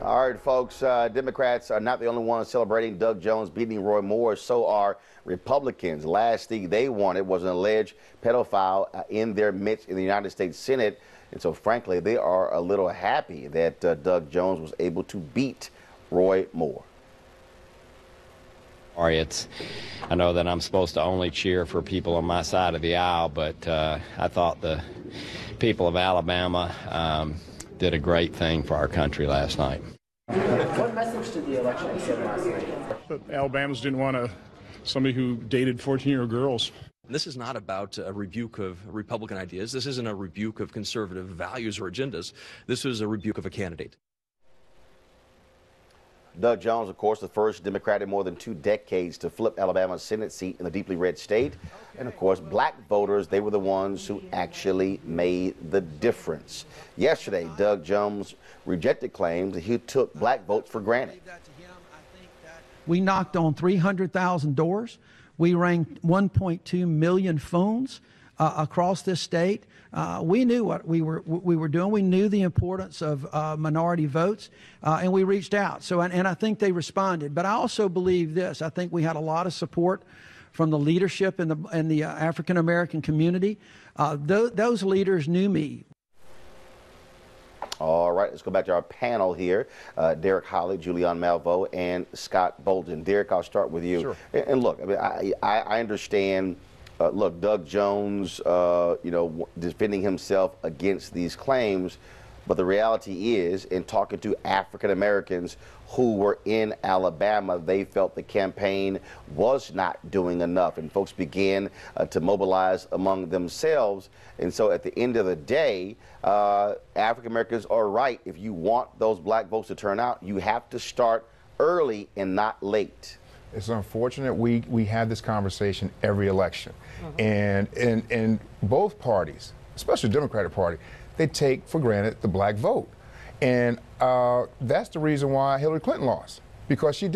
All right, folks, Democrats are not the only ones celebrating Doug Jones beating Roy Moore. So are Republicans. Last thing they wanted was an alleged pedophile in their midst in the United States Senate. And so, frankly, they are a little happy that Doug Jones was able to beat Roy Moore. I know that I'm supposed to only cheer for people on my side of the aisle, but I thought the people of Alabama did a great thing for our country last night. What message did the election send last night? But Alabamans didn't want somebody who dated 14-year-old girls. This is not about a rebuke of Republican ideas. This isn't a rebuke of conservative values or agendas. This is a rebuke of a candidate. Doug Jones, of course, the first Democrat in more than 2 decades to flip Alabama's Senate seat in the deeply red state. And, of course, black voters, they were the ones who actually made the difference. Yesterday, Doug Jones rejected claims that he took black votes for granted. We knocked on 300,000 doors. We rang 1.2 million phones across this state. We knew what we were doing. We knew the importance of minority votes, and we reached out. So, and I think they responded. But I also believe this. I think we had a lot of support from the leadership in the African American community. Those leaders knew me. All right, let's go back to our panel here. Derek Holly, Julianne Malveaux, and Scott Bolden. Derek, I'll start with you. Sure. And look, I mean, I understand. Look, Doug Jones, defending himself against these claims, but the reality is, in talking to African Americans who were in Alabama, they felt the campaign was not doing enough, and folks began to mobilize among themselves. And so at the end of the day, African Americans are right. If you want those black votes to turn out, you have to start early and not late. It's unfortunate we have this conversation every election. And both parties, especially the Democratic Party, they take for granted the black vote. And that's the reason why Hillary Clinton lost, because she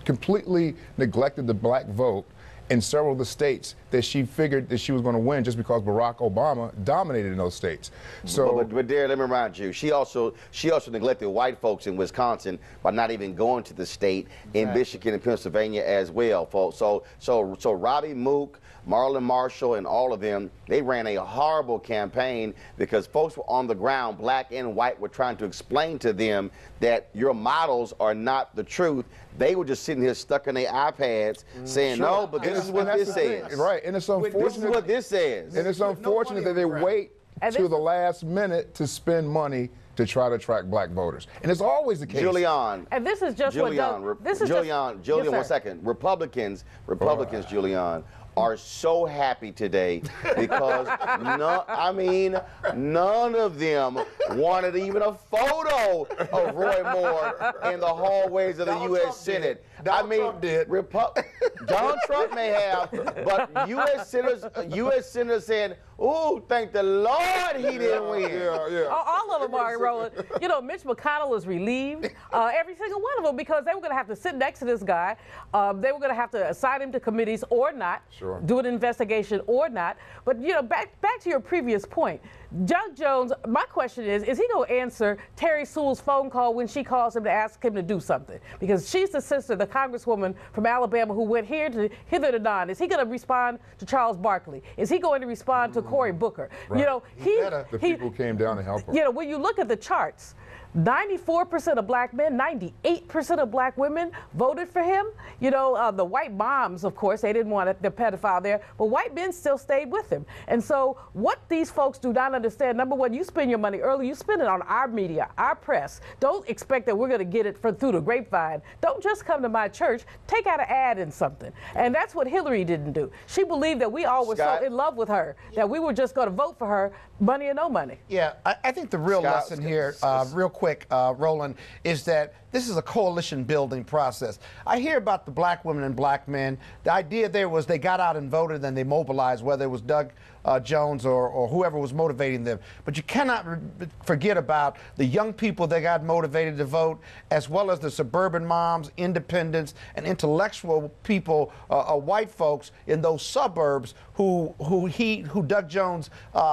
completely neglected the black vote in several of the states that she figured that she was going to win just because Barack Obama dominated in those states. So, but Darren, let me remind you, she also neglected white folks in Wisconsin by not even going to the state in Michigan and Pennsylvania as well, folks. So Robbie Mook, Marlon Marshall, and all of them, they ran a horrible campaign because folks were on the ground, black and white, were trying to explain to them that your models are not the truth. They were just sitting here stuck in their iPads saying, no, but this is what this says. Right, and it's unfortunate. This is what this says. And it's unfortunate that they wait to the last minute to spend money to try to attract black voters. And it's always the case. Julianne. And this is just Julianne, 1 second. Republicans, Julianne, are so happy today because none of them wanted even a photo of Roy Moore in the hallways of the U.S. Senate. Trump did. Donald Trump may have, but U.S. senators saying, "Ooh, thank the Lord he didn't win." Yeah. All of them are, Roland. You know, Mitch McConnell is relieved, every single one of them, because they were going to have to sit next to this guy. They were going to have to assign him to committees or not, do an investigation or not. But, you know, back to your previous point, Doug Jones, my question is he going to answer Terry Sewell's phone call when she calls him to ask him to do something? Because she's the sister, the congresswoman from Alabama who went hither to Don. Is he going to respond to Charles Barkley? Is he going to respond to Cory Booker? Right. You know, the people came down to help him. You know, when you look at the charts, 94% of black men, 98% of black women voted for him. You know, the white moms, of course, they didn't want the pedophile there, but white men still stayed with him. And so what these folks do not understand, number one, you spend your money early, you spend it on our media, our press. Don't expect that we're going to get it through the grapevine. Don't just come to my church, take out an ad in something. And that's what Hillary didn't do. She believed that we all were so in love with her that we were just going to vote for her, money or no money. Yeah, I think the real lesson here, real quick, Roland, is that this is a coalition building process. I hear about the black women and black men. The idea there was they got out and voted and they mobilized, whether it was Doug Jones or whoever was motivating them. But you cannot forget about the young people that got motivated to vote, as well as the suburban moms, independents, and intellectual people, white folks in those suburbs who Doug Jones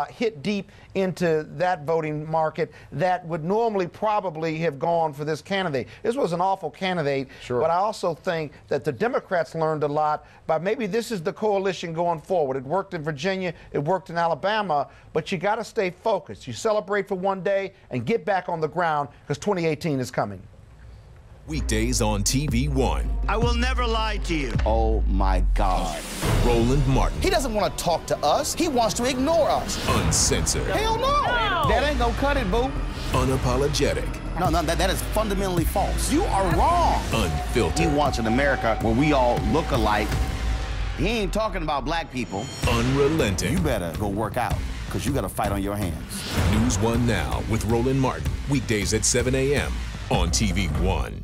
hit deep into that voting market that would normally probably have gone for this candidate. This was an awful candidate, but I also think that the Democrats learned a lot by maybe this is the coalition going forward. It worked in Virginia, it worked in Alabama, but you got to stay focused. You celebrate for one day and get back on the ground because 2018 is coming. Weekdays on TV One. I will never lie to you. Oh my God. Roland Martin. He doesn't want to talk to us. He wants to ignore us. Uncensored. Hell no. That ain't gonna cut it, boo. Unapologetic. No, that is fundamentally false. You are wrong. Unfiltered. He wants an America where we all look alike. He ain't talking about black people. Unrelenting. You better go work out, because you got a fight on your hands. NewsOne Now with Roland Martin. Weekdays at 7 a.m. on TV One.